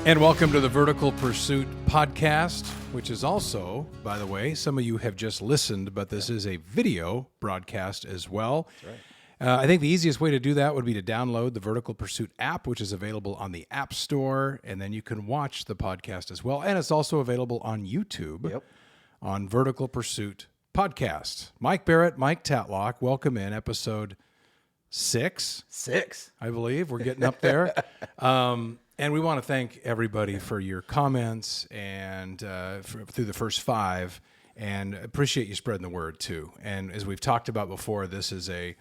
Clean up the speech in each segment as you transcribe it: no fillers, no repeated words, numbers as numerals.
And welcome to the Vertical Pursuit podcast, which is also, by the way, some of you have just listened, but this is a video broadcast as well. That's right. I think the easiest way to do that would be to download the Vertical Pursuit app, which is available on the App Store, and then you can watch the podcast as well. And it's also available on YouTube on Vertical Pursuit Podcast. Mike Barrett, Mike Tatlock, welcome in episode 6. I believe. We're getting up there. And we want to thank everybody for your comments and through the first 5, and appreciate you spreading the word too. And as we've talked about before, this is a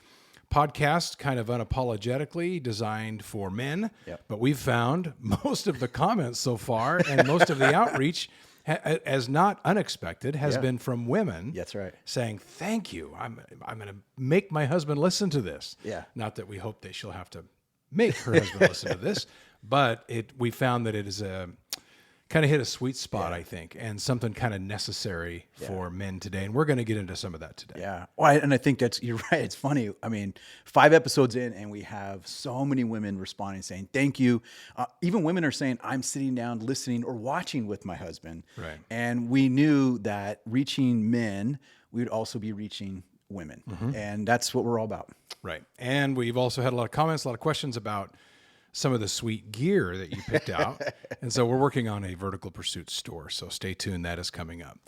podcast kind of unapologetically designed for men, but we've found most of the comments so far and most of the outreach, as not unexpected, has been from women. That's right. Saying, thank you. I'm going to make my husband listen to this. Yeah. Not that we hope that she'll have to make her husband listen to this. But we found that it is kind of hit a sweet spot, I think, and something kind of necessary for men today. And we're going to get into some of that today. Yeah. Well, and I think you're right. It's funny. I mean, 5 episodes in, and we have so many women responding, saying, thank you. Even women are saying, I'm sitting down, listening or watching with my husband. Right. And we knew that reaching men, we would also be reaching women. And that's what we're all about. Right. And we've also had a lot of comments, a lot of questions about some of the sweet gear that you picked out. And so we're working on a Vertical Pursuit store. So stay tuned. That is coming up.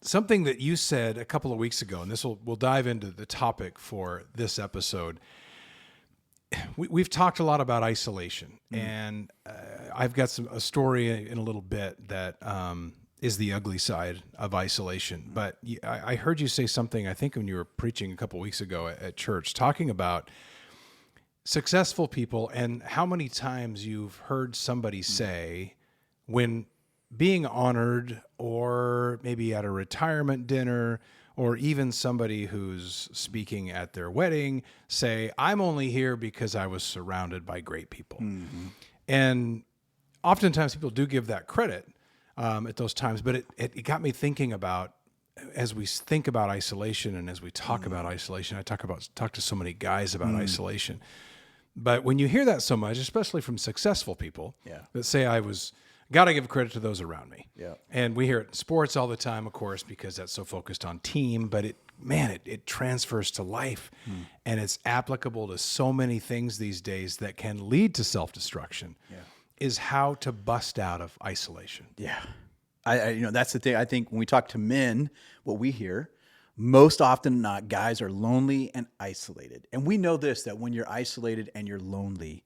Something that you said a couple of weeks ago, and we'll dive into the topic for this episode. We've talked a lot about isolation, and I've got a story in a little bit that is the ugly side of isolation. But I heard you say something, I think when you were preaching a couple of weeks ago at church, talking about successful people and how many times you've heard somebody say when being honored, or maybe at a retirement dinner, or even somebody who's speaking at their wedding, say, I'm only here because I was surrounded by great people. And oftentimes people do give that credit at those times, but it got me thinking about, as we think about isolation and as we talk about isolation, I talk to so many guys about isolation. But when you hear that so much, especially from successful people that say, got to give credit to those around me. Yeah. And we hear it in sports all the time, of course, because that's so focused on team, but it transfers to life, and it's applicable to so many things these days that can lead to self-destruction, is how to bust out of isolation. Yeah. That's the thing. I think when we talk to men, what we hear, most often than not, guys are lonely and isolated. And we know this, that when you're isolated and you're lonely,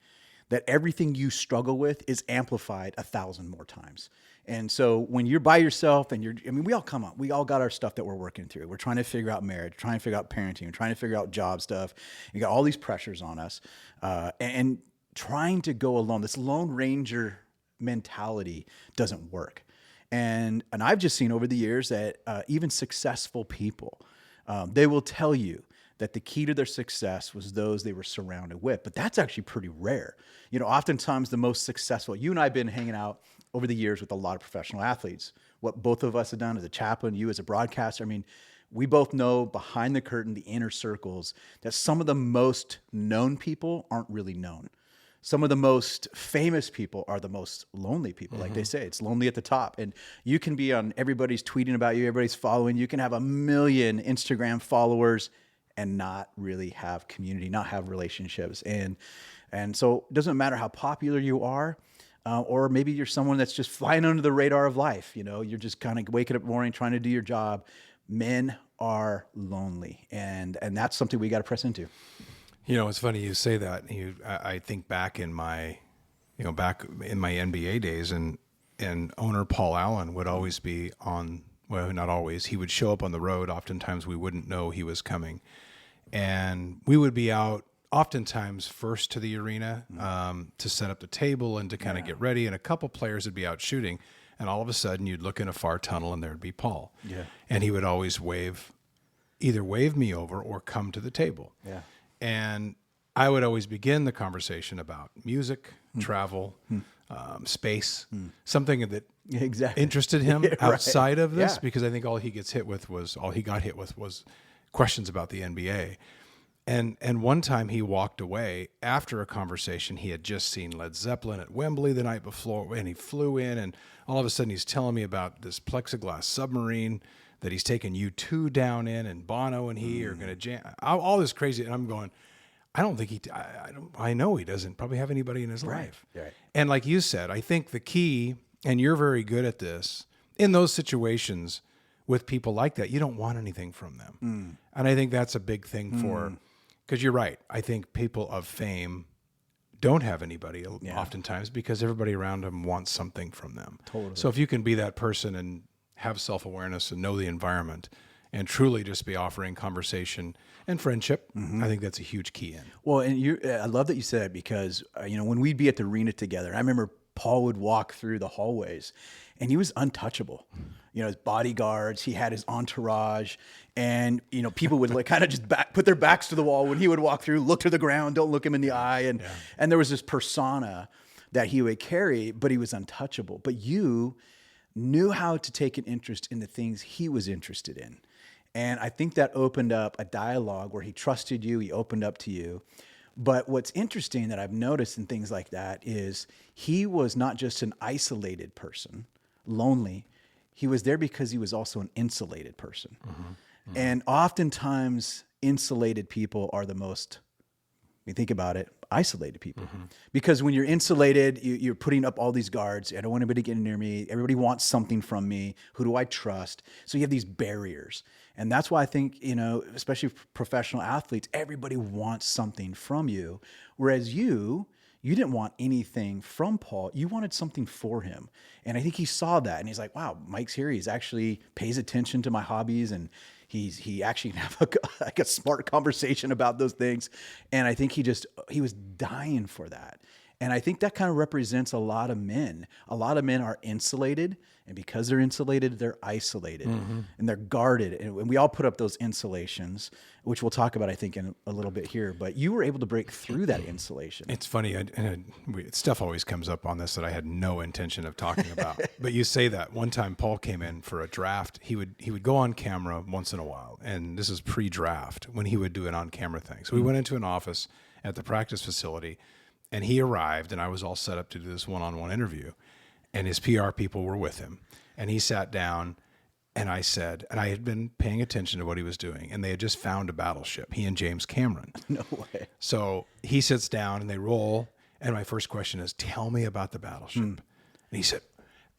that everything you struggle with is amplified 1,000 more times. And so when you're by yourself and we all got our stuff that we're working through. We're trying to figure out marriage, trying to figure out parenting, trying to figure out job stuff. You got all these pressures on us, and trying to go alone. This Lone Ranger mentality doesn't work. And I've just seen over the years that even successful people, they will tell you that the key to their success was those they were surrounded with. But that's actually pretty rare. Oftentimes the most successful, you and I have been hanging out over the years with a lot of professional athletes. What both of us have done as a chaplain, you as a broadcaster, we both know behind the curtain, the inner circles, that some of the most known people aren't really known. Some of the most famous people are the most lonely people. Like they say, it's lonely at the top. And you can be on, everybody's tweeting about you, everybody's following. You can have 1 million Instagram followers and not really have community, not have relationships. And so it doesn't matter how popular you are, or maybe you're someone that's just flying under the radar of life. You're just kind of waking up in the morning, trying to do your job. Men are lonely. And that's something we got to press into. It's funny you say that. I think back in my NBA days, and owner Paul Allen would always be on. Well, not always. He would show up on the road. Oftentimes, we wouldn't know he was coming, and we would be out oftentimes first to the arena to set up the table and to kind of get ready. And a couple players would be out shooting, and all of a sudden, you'd look in a far tunnel, and there'd be Paul. Yeah, and he would always either wave me over or come to the table. Yeah. And I would always begin the conversation about music, travel, space, something that interested him outside of this, because I think all he got hit with was questions about the NBA. And one time he walked away after a conversation. He had just seen Led Zeppelin at Wembley the night before, and he flew in, and all of a sudden he's telling me about this plexiglass submarine that he's taken U2 down in, and Bono and he are going to jam, all this crazy. And I'm going, I don't think I know he doesn't probably have anybody in his life. Right. And like you said, I think the key, and you're very good at this, in those situations with people like that, you don't want anything from them. And I think that's a big thing for, because you're right. I think people of fame don't have anybody oftentimes because everybody around them wants something from them. Totally. So if you can be that person and have self-awareness and know the environment and truly just be offering conversation and friendship, I think that's a huge key in. Well, and I love that you said it because, when we'd be at the arena together, I remember Paul would walk through the hallways and he was untouchable. His bodyguards, he had his entourage, and, people would like kind of just put their backs to the wall when he would walk through, look to the ground, don't look him in the eye. And there was this persona that he would carry, but he was untouchable. But you knew how to take an interest in the things he was interested in. And I think that opened up a dialogue where he trusted you, he opened up to you. But what's interesting that I've noticed in things like that is he was not just an isolated person, lonely. He was there because he was also an insulated person. And oftentimes, insulated people are the most, when you think about it, isolated people. Because when you're insulated, you're putting up all these guards. I don't want anybody getting near me. Everybody wants something from me. Who do I trust? So you have these barriers. And that's why I think, especially professional athletes, everybody wants something from you. Whereas you didn't want anything from Paul. You wanted something for him. And I think he saw that. And he's like, wow, Mike's here. He's actually pays attention to my hobbies. And he actually can have a smart conversation about those things. And I think he was dying for that. And I think that kind of represents a lot of men. A lot of men are insulated, and because they're insulated, they're isolated and they're guarded. And we all put up those insulations, which we'll talk about, I think, in a little bit here. But you were able to break through that insulation. It's funny, stuff always comes up on this that I had no intention of talking about. But you say that. One time Paul came in for a draft. He would go on camera once in a while, and this is pre-draft when he would do an on-camera thing. So we went into an office at the practice facility, and he arrived, and I was all set up to do this one-on-one interview, and his PR people were with him. And he sat down, and I said, and I had been paying attention to what he was doing, and they had just found a battleship, he and James Cameron. No way. So he sits down, and they roll, and my first question is, tell me about the battleship. And he said,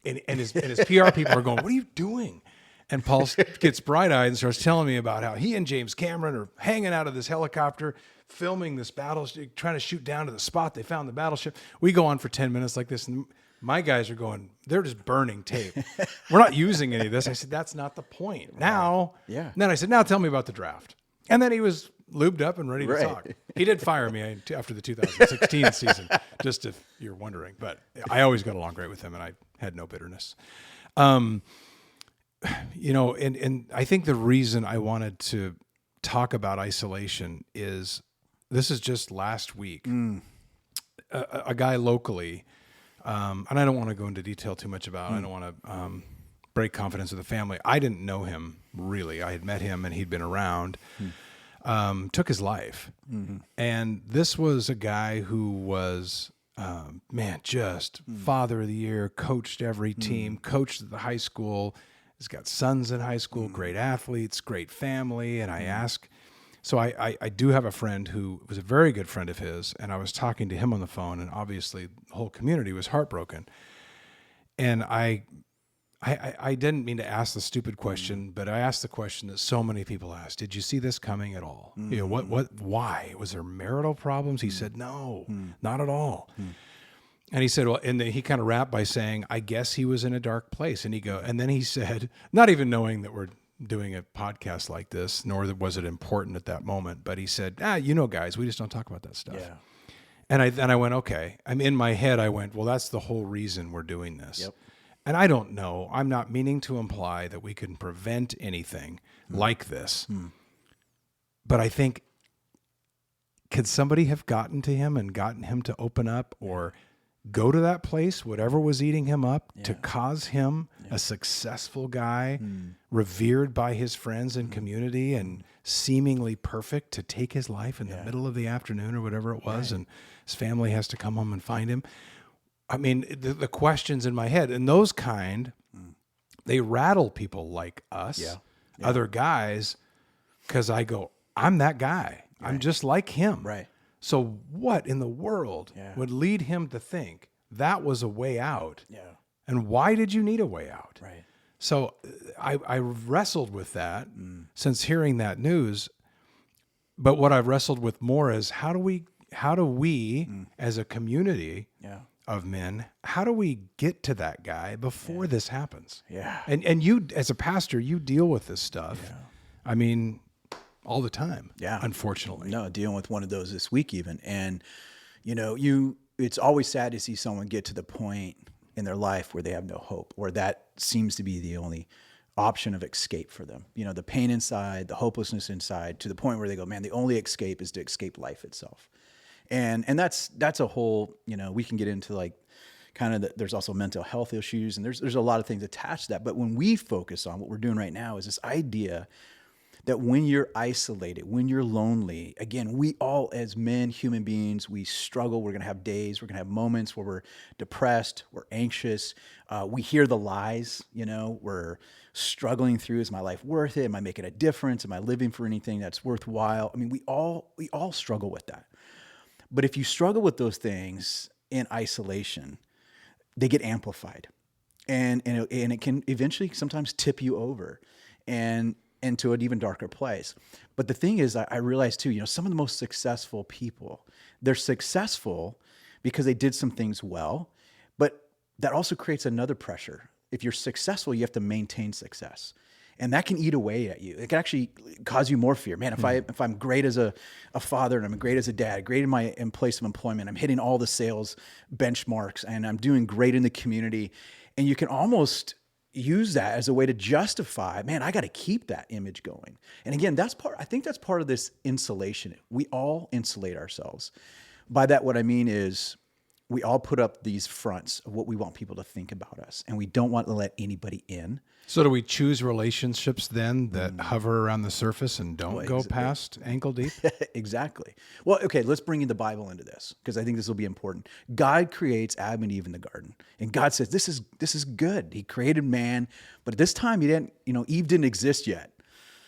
and his PR people are going, what are you doing? And Paul gets bright-eyed and starts telling me about how he and James Cameron are hanging out of this helicopter, filming this battleship, trying to shoot down to the spot they found the battleship. We go on for 10 minutes like this, and my guys are going, they're just burning tape. We're not using any of this. I said, that's not the point. Now, Yeah. And then I said, now tell me about the draft. And then he was lubed up and ready to talk. He did fire me after the 2016 season, just if you're wondering. But I always got along great with him, and I had no bitterness. And I think the reason I wanted to talk about isolation is this is just last week. A guy locally, and I don't want to go into detail too much about it. I don't want to break confidence with the family. I didn't know him, really. I had met him, and he'd been around. Took his life. And this was a guy who was, just father of the year, coached every team, coached at the high school. He's got sons in high school, great athletes, great family. And I ask, so I do have a friend who was a very good friend of his, and I was talking to him on the phone, and obviously the whole community was heartbroken. And I didn't mean to ask the stupid question, but I asked the question that so many people ask: did you see this coming at all? Why? Was there marital problems? He said, no, not at all. And he said, well, and then he kind of wrapped by saying, I guess he was in a dark place. And then he said, not even knowing that we're doing a podcast like this, nor was it important at that moment, but he said, guys, we just don't talk about that stuff. Yeah. And I went, okay. In my head, I went, well, that's the whole reason we're doing this. Yep. And I don't know. I'm not meaning to imply that we can prevent anything like this. But I think, could somebody have gotten to him and gotten him to open up, or go to that place, whatever was eating him up, to cause him, a successful guy, revered by his friends and community, and seemingly perfect, to take his life in the middle of the afternoon or whatever it was, and his family has to come home and find him. I mean, the questions in my head, and those they rattle people like us, other guys, because I go, I'm that guy. I'm just like him. Right. So what in the world would lead him to think that was a way out? Yeah. And why did you need a way out? Right. So I wrestled with that since hearing that news. But what I've wrestled with more is how do we as a community of men, how do we get to that guy before this happens? Yeah. And you, as a pastor, you deal with this stuff. Yeah. I mean, all the time. Yeah. Unfortunately. No, dealing with one of those this week even. And, it's always sad to see someone get to the point in their life where they have no hope, or that seems to be the only option of escape for them. The pain inside, the hopelessness inside, to the point where they go, man, the only escape is to escape life itself. And that's a whole, we can get into like kind of there's also mental health issues, and there's a lot of things attached to that. But when we focus on what we're doing right now is this idea that when you're isolated, when you're lonely, again, we all as men, human beings, we struggle. We're going to have days, we're going to have moments where we're depressed, we're anxious. We hear the lies, we're struggling through, is my life worth it? Am I making a difference? Am I living for anything that's worthwhile? I mean, we all struggle with that. But if you struggle with those things in isolation, they get amplified, and it can eventually sometimes tip you over and into an even darker place. But the thing is, I realized too, some of the most successful people, they're successful because they did some things well, but that also creates another pressure. If you're successful, you have to maintain success. And that can eat away at you. It can actually cause you more fear. Man, if I'm great as a father, and I'm great as a dad, great in place of employment, I'm hitting all the sales benchmarks, and I'm doing great in the community, and you can almost use that as a way to justify, man, I got to keep that image going. And again, I think that's part of this insulation. We all insulate ourselves. By that, what I mean is we all put up these fronts of what we want people to think about us, and we don't want to let anybody in. So do we choose relationships then that hover around the surface and don't go past ankle deep? Exactly. Well, okay, let's bring in the Bible into this, because I think this will be important. God creates Adam and Eve in the garden, and God says, this is good. He created man, but at this time Eve didn't exist yet.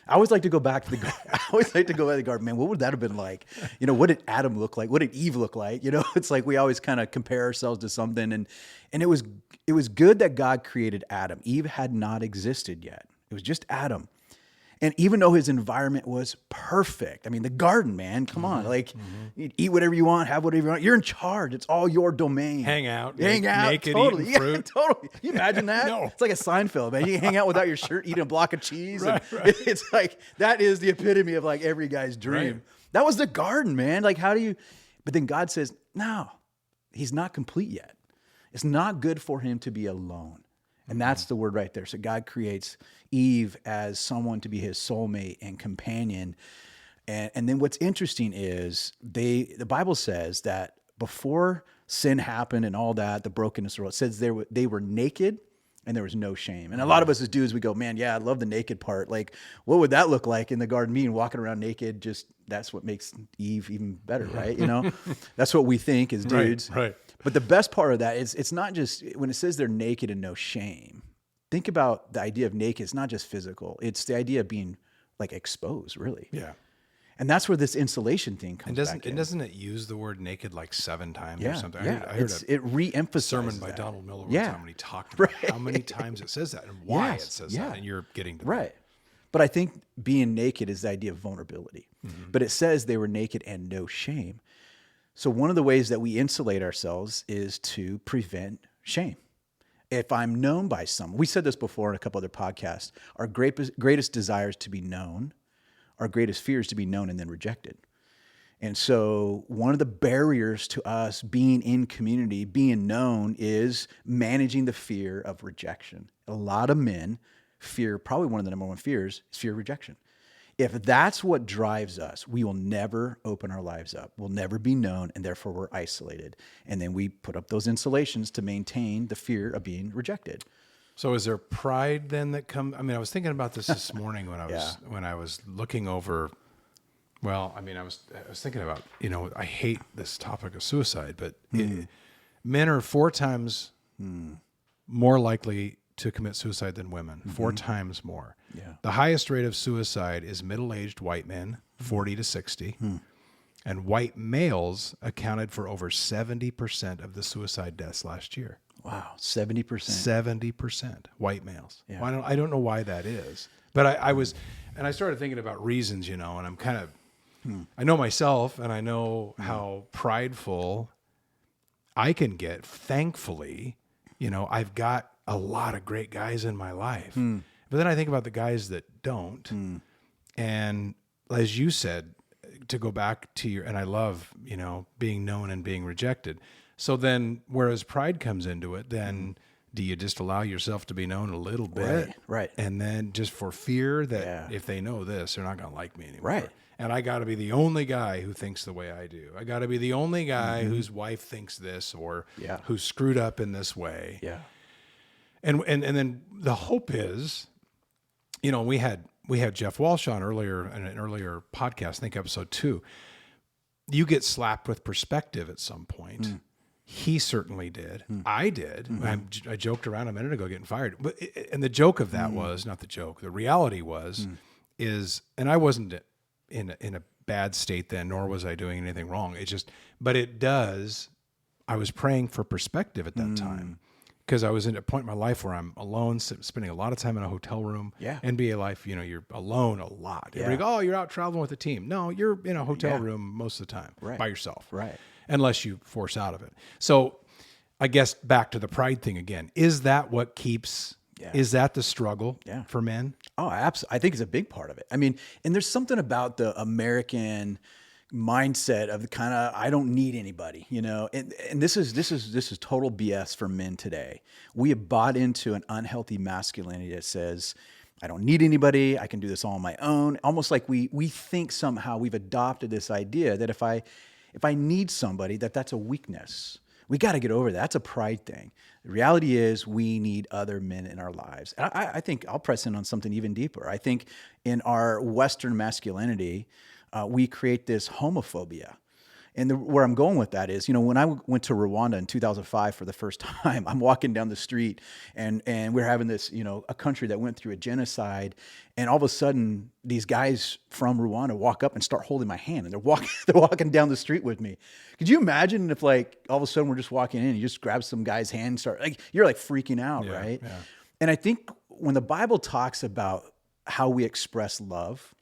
I always like to go back to the garden. I always like to go back to the garden. Man, what would that have been like? What did Adam look like? What did Eve look like? It's like we always kind of compare ourselves to something. And it was good that God created Adam. Eve had not existed yet. It was just Adam. And even though his environment was perfect, I mean, the garden, man, come on. Like, you eat whatever you want, have whatever you want. You're in charge. It's all your domain. Hang out. Naked, totally. Eating fruit. Yeah, totally. Can you imagine that? No. It's like a Seinfeld, man. You hang out without your shirt, eating a block of cheese. Right. It's like, that is the epitome of like every guy's dream. Right. That was the garden, man. Like, but then God says, no, he's not complete yet. It's not good for him to be alone. And that's the word right there. So God creates Eve as someone to be his soulmate and companion. And then what's interesting is the Bible says that before sin happened and all that, the brokenness of the world, it says they were naked and there was no shame. And a lot of us as dudes, we go, man, yeah, I love the naked part. Like, what would that look like in the garden? Me and walking around naked, that's what makes Eve even better, right? That's what we think as dudes. Right. But the best part of that is it's not just when it says they're naked and no shame. Think about the idea of naked. It's not just physical. It's the idea of being like exposed, really. Yeah. And that's where this insulation thing comes back in. Doesn't it use the word naked like 7 times or something? Yeah. I heard it re-emphasizes sermon by that. Donald Miller one Yeah. time when he talked about how many times it says that and why it says that, and you're getting to that. Right. But I think being naked is the idea of vulnerability. But it says they were naked and no shame. So one of the ways that we insulate ourselves is to prevent shame. If I'm known by someone, we said this before in a couple other podcasts, our greatest desire is to be known. Our greatest fear is to be known and then rejected. And so one of the barriers to us being in community, being known, is managing the fear of rejection. A lot of men fear, probably one of the number one fears is fear of rejection. If that's what drives us, we will never open our lives up. We'll never be known, and therefore we're isolated. And then we put up those insulations to maintain the fear of being rejected. So is there pride then that comes? I mean, I was thinking about this morning when I was looking over. Well, I mean, I was thinking about, I hate this topic of suicide, but men are 4 times more likely to commit suicide than women. 4 times more. Yeah. The highest rate of suicide is middle-aged white men, 40 to 60. And white males accounted for over 70% of the suicide deaths last year. Wow, 70%. 70% white males. Yeah. Well, I don't know why that is, but I started thinking about reasons, and I'm kind of, I know myself, and I know how prideful I can get. Thankfully, I've got a lot of great guys in my life, but then I think about the guys that don't. And as you said, to go back to and I love, being known and being rejected. So then, whereas pride comes into it, then do you just allow yourself to be known a little bit? Right. And then just for fear that if they know this, they're not going to like me anymore. Right. And I got to be the only guy who thinks the way I do. I got to be the only guy whose wife thinks this or who's screwed up in this way. Yeah. And then the hope is, we had Jeff Walsh on earlier in an earlier podcast, I think episode 2. You get slapped with perspective at some point. He certainly did. I did. I joked around a minute ago getting fired. And the joke of that was, not the joke, the reality was, and I wasn't in a bad state then, nor was I doing anything wrong. I was praying for perspective at that time. Because I was in a point in my life where I'm alone, spending a lot of time in a hotel room. Yeah. NBA life, you're alone a lot. Everybody go, oh, you're out traveling with a team. No, you're in a hotel room most of the time by yourself. Right. Unless you force out of it. So I guess back to the pride thing again. Is that what keeps, is that the struggle for men? Oh, absolutely. I think it's a big part of it. I mean, and there's something about the American mindset of the kind of, I don't need anybody, and this is total BS for men today. We have bought into an unhealthy masculinity that says, I don't need anybody. I can do this all on my own. Almost like we think somehow we've adopted this idea that if I need somebody, that's a weakness. We got to get over that. That's a pride thing. The reality is we need other men in our lives. And I think I'll press in on something even deeper. I think in our Western masculinity, we create this homophobia. And where I'm going with that is, when I went to Rwanda in 2005 for the first time, I'm walking down the street and we're having this, a country that went through a genocide. And all of a sudden, these guys from Rwanda walk up and start holding my hand, and they're walking down the street with me. Could you imagine if all of a sudden we're just walking in and you just grab some guy's hand and start you're freaking out, right? Yeah. And I think when the Bible talks about how we express love,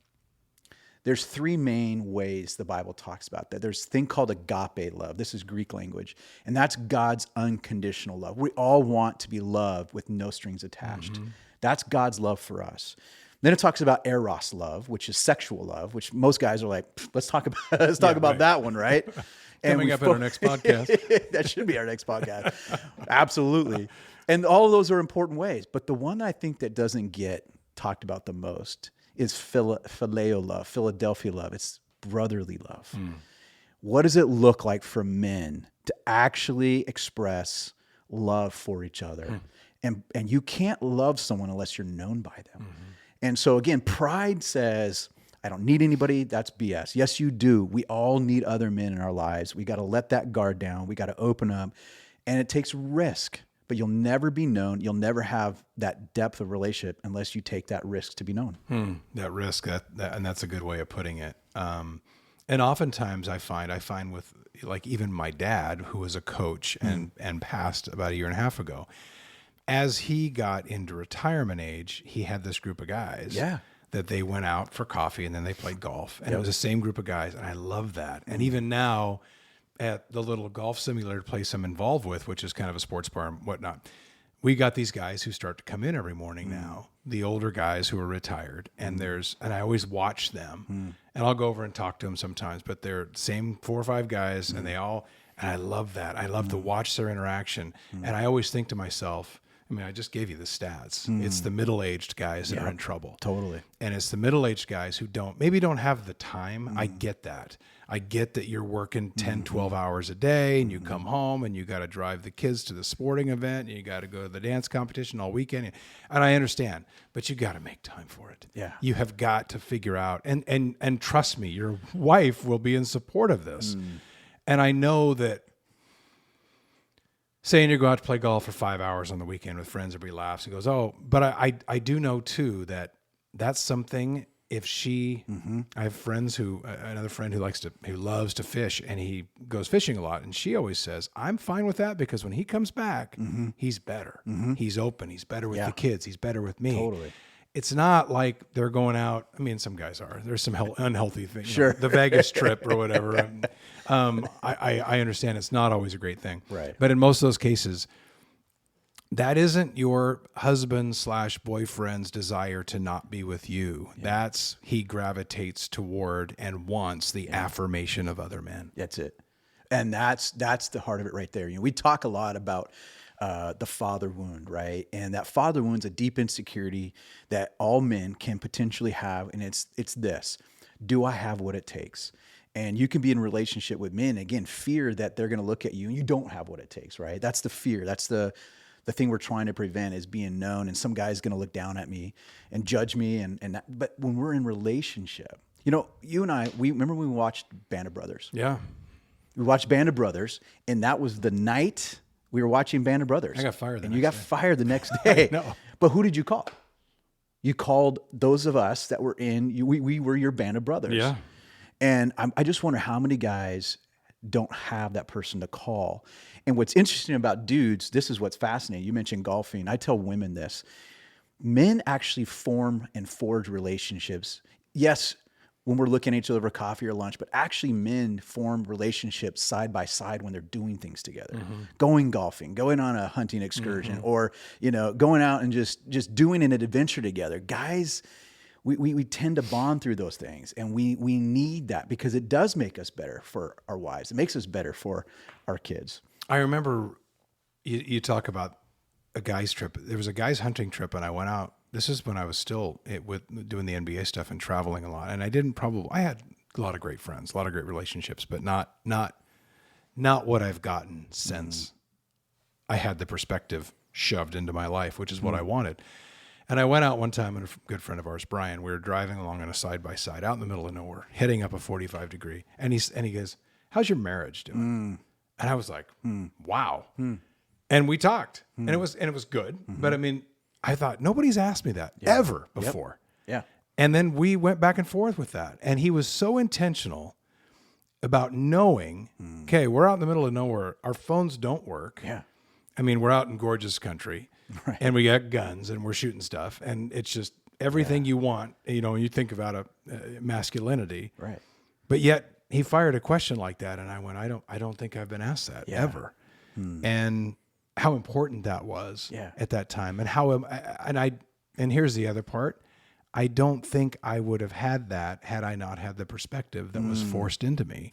there's 3 main ways the Bible talks about that. There's a thing called agape love. This is Greek language. And that's God's unconditional love. We all want to be loved with no strings attached. That's God's love for us. Then it talks about eros love, which is sexual love, which most guys are like, let's talk about that one, right? Coming up in our next podcast. That should be our next podcast. Absolutely. And all of those are important ways. But the one I think that doesn't get talked about the most is phileo love, Philadelphia love. It's brotherly love. What does it look like for men to actually express love for each other? And you can't love someone unless you're known by them. And so again, pride says, I don't need anybody. That's BS. Yes, you do. We all need other men in our lives. We got to let that guard down. We got to open up. And it takes risk. But you'll never be known. You'll never have that depth of relationship unless you take that risk to be known. That risk, and that's a good way of putting it. And oftentimes I find with even my dad, who was a coach and passed about 1.5 years ago, as he got into retirement age, he had this group of guys that they went out for coffee and then they played golf. And it was the same group of guys. And I love that. And even now, at the little golf simulator place I'm involved with, which is kind of a sports bar and whatnot, we got these guys who start to come in every morning now, the older guys who are retired, and I always watch them, and I'll go over and talk to them sometimes, but they're the same 4 or 5 guys, and I love that. I love to watch their interaction, and I always think to myself, I mean, I just gave you the stats. It's the middle-aged guys that are in trouble. Totally. And it's the middle-aged guys who maybe don't have the time. I get that. I get that you're working 10, 12 hours a day and you come home and you got to drive the kids to the sporting event and you got to go to the dance competition all weekend. And I understand, but you got to make time for it. Yeah. You have got to figure out, and trust me, your wife will be in support of this. And I know that saying you go out to play golf for 5 hours on the weekend with friends, everybody laughs and goes, oh, but I do know too that that's something. If she, I have friends another friend who loves to fish, and he goes fishing a lot. And she always says, I'm fine with that because when he comes back, he's better. He's open. He's better with the kids. He's better with me. Totally. It's not like they're going out. I mean, some guys are. There's some unhealthy things. Sure. The Vegas trip or whatever. I understand it's not always a great thing. Right. But in most of those cases, that isn't your husband/boyfriend's desire to not be with you. Yeah. That's he gravitates toward and wants the affirmation of other men. That's it. And that's the heart of it right there. We talk a lot about the father wound, right? And that father wound's a deep insecurity that all men can potentially have. And it's this: do I have what it takes? And you can be in a relationship with men, again, fear that they're going to look at you and you don't have what it takes, right? That's the fear. That's the thing we're trying to prevent, is being known, and some guy's going to look down at me and judge me. And that, but when we're in relationship, you and I, we remember when we watched Band of Brothers. Yeah. We watched Band of Brothers, and that was the night we were watching Band of Brothers. I got fired the and next you got day. fired the next day. No. But who did you call? You called those of us that were we were your Band of Brothers. Yeah. And I just wonder how many guys don't have that person to call. And what's interesting about dudes, this is what's fascinating. You mentioned golfing. I tell women this. Men actually form and forge relationships. Yes, when we're looking at each other over coffee or lunch, but actually men form relationships side by side when they're doing things together. Going golfing, going on a hunting excursion, or going out and just doing an adventure together. Guys, we tend to bond through those things, and we need that because it does make us better for our wives. It makes us better for our kids. I remember you talk about a guy's trip. There was a guy's hunting trip, and I went out. This is when I was still with doing the NBA stuff and traveling a lot. And I had a lot of great friends, a lot of great relationships, but not what I've gotten since I had the perspective shoved into my life, which is what I wanted. And I went out one time, and a good friend of ours, Brian, we were driving along on a side-by-side out in the middle of nowhere, heading up a 45-degree. And he goes, how's your marriage doing? And I was like, wow. And we talked, and it was good. But I mean, I thought nobody's asked me that ever before. Yeah. And then we went back and forth with that. And he was so intentional about knowing, okay, we're out in the middle of nowhere. Our phones don't work. Yeah. I mean, we're out in gorgeous country, and we got guns, and we're shooting stuff. And it's just everything you want, when you think about masculinity. Right. But yet he fired a question like that. And I went, I don't think I've been asked that ever. And how important that was at that time, and here's the other part. I don't think I would have had that had I not had the perspective that was forced into me.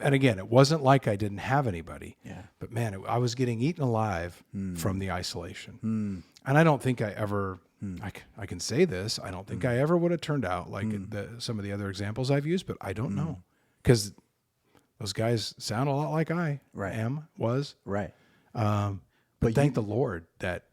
And again, it wasn't like I didn't have anybody, but man, I was getting eaten alive from the isolation. And I don't think I ever, I can say this, I don't think I ever would have turned out like some of the other examples I've used, but I don't know. Because those guys sound a lot like I was. Right. But thank the Lord that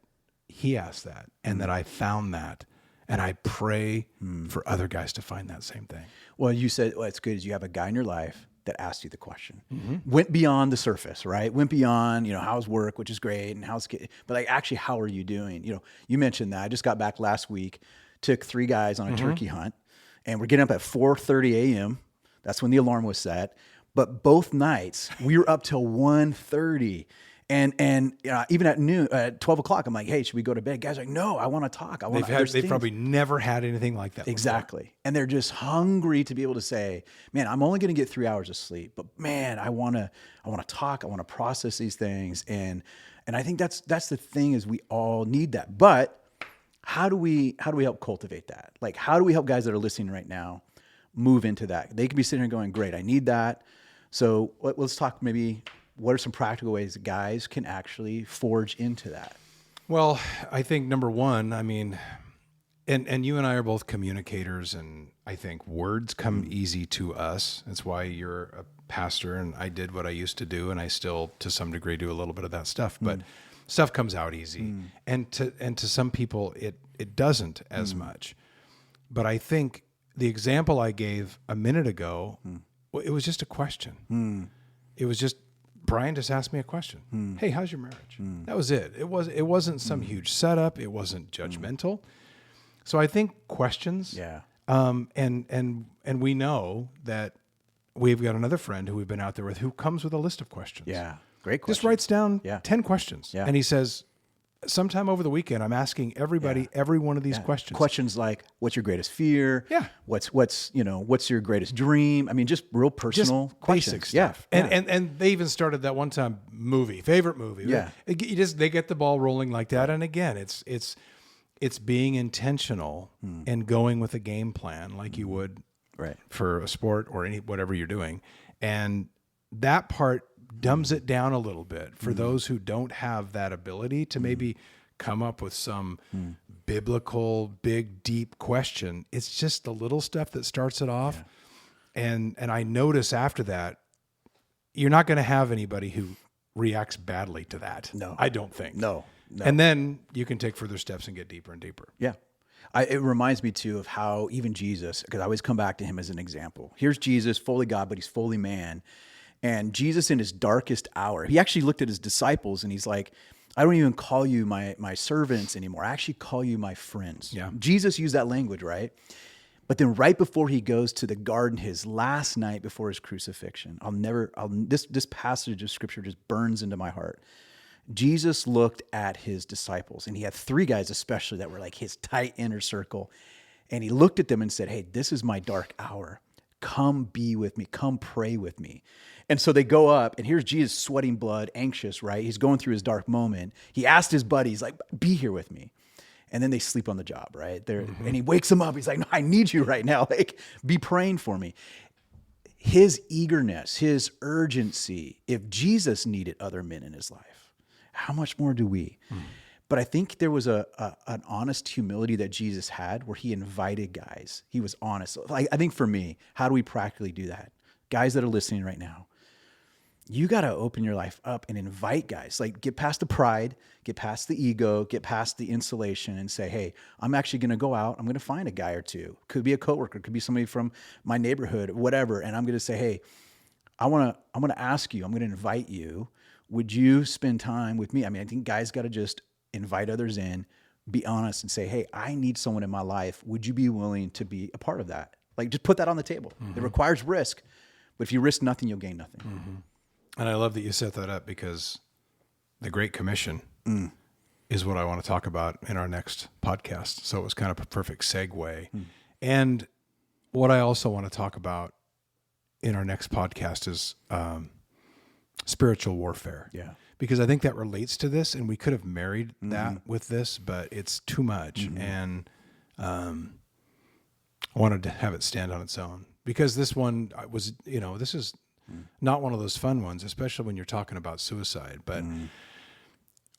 he asked that and that I found that. And I pray for other guys to find that same thing. Well, you said what's good is you have a guy in your life that asked you the question, went beyond the surface, right? Went beyond, how's work, which is great, and but like actually, how are you doing? You mentioned that. I just got back last week, took 3 guys on a turkey hunt, and we're getting up at 4:30 a.m. That's when the alarm was set. But both nights we were up till 1:30. And even at noon, at 12 o'clock, I'm like, hey, should we go to bed? Guys are like, no, I want to talk. They've probably never had anything like that. Exactly. Before. And they're just hungry to be able to say, man, I'm only going to get 3 hours of sleep, but man, I want to talk. I want to process these things. And I think that's the thing is we all need that. But how do we help cultivate that? Like, how do we help guys that are listening right now move into that? They could be sitting here going, great, I need that. So let's talk maybe what are some practical ways that guys can actually forge into that? Well, I think number one, I mean, and you and I are both communicators, and I think words come easy to us. That's why you're a pastor, and I did what I used to do, and I still, to some degree, do a little bit of that stuff. But stuff comes out easy, and to some people, it doesn't as much. But I think the example I gave a minute ago, it was just a question. It was just Brian just asked me a question. Hey, how's your marriage? That was it. It wasn't some huge setup. It wasn't judgmental. So I think questions. Yeah. And we know that we've got another friend who we've been out there with who comes with a list of questions. Yeah. Great question. Just writes down Yeah. 10 questions. Yeah. And he says, sometime over the weekend, I'm asking everybody every one of these questions. Questions like, what's your greatest fear? Yeah. What's your greatest dream? I mean, just real personal questions. Basic stuff. And they even started that one time favorite movie. Yeah. They get the ball rolling like that. And again, it's being intentional and going with a game plan like you would Right. for a sport or whatever you're doing. And that part dumbs it down a little bit for those who don't have that ability to maybe come up with some biblical, big, deep question. It's just the little stuff that starts it off. And I notice after that, you're not going to have anybody who reacts badly to that. No. I don't think. No. And then you can take further steps and get deeper and deeper. Yeah. It reminds me too of how even Jesus, because I always come back to him as an example. Here's Jesus, fully God, but he's fully man. And Jesus in his darkest hour, he actually looked at his disciples and he's like, I don't even call you my servants anymore. I actually call you my friends. Yeah. Jesus used that language, right? But then right before he goes to the garden, his last night before his crucifixion, this passage of scripture just burns into my heart. Jesus looked at his disciples, and he had 3 guys especially that were like his tight inner circle. And he looked at them and said, hey, this is my dark hour. Come be with me. Come pray with me. And so they go up, and here's Jesus sweating blood, anxious, right? He's going through his dark moment. He asked his buddies, like, be here with me. And then they sleep on the job, right? And he wakes them up. He's like, no, I need you right now. Like, be praying for me. His eagerness, his urgency, if Jesus needed other men in his life, how much more do we? But I think there was an honest humility that Jesus had where he invited guys. He was honest. Like, I think for me, how do we practically do that? Guys that are listening right now, you got to open your life up and invite guys. Like, get past the pride, get past the ego, get past the insulation and say, hey, I'm actually going to go out. I'm going to find a guy or two. Could be a coworker, could be somebody from my neighborhood, whatever. And I'm going to say, hey, I'm going to ask you, I'm going to invite you. Would you spend time with me? I mean, I think guys got to just invite others in, be honest and say, hey, I need someone in my life. Would you be willing to be a part of that? Like, just put that on the table. It requires risk, but if you risk nothing, you'll gain nothing. And I love that you set that up because the Great Commission is what I want to talk about in our next podcast. So it was kind of a perfect segue. And what I also want to talk about in our next podcast is spiritual warfare. Yeah. Because I think that relates to this, and we could have married that with this, but it's too much. And I wanted to have it stand on its own because this one was, this is not one of those fun ones, especially when you're talking about suicide. But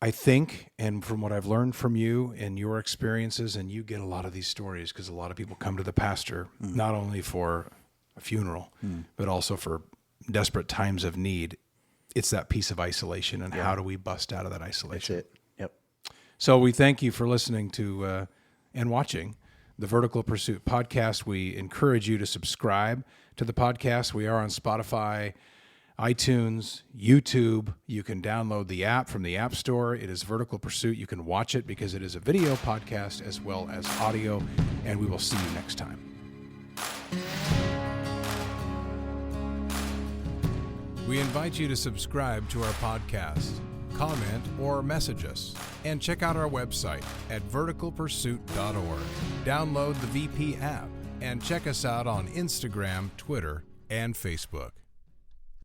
I think, and from what I've learned from you and your experiences, and you get a lot of these stories because a lot of people come to the pastor, not only for a funeral, but also for desperate times of need. It's that piece of isolation, and how do we bust out of that isolation? That's it. Yep. So we thank you for listening to and watching the Vertical Pursuit podcast. We encourage you to subscribe to the podcast. We are on Spotify, iTunes, YouTube. You can download the app from the App Store. It is Vertical Pursuit. You can watch it because it is a video podcast as well as audio, and we will see you next time. We invite you to subscribe to our podcast, comment, or message us, and check out our website at verticalpursuit.org. Download the VP app and check us out on Instagram, Twitter, and Facebook.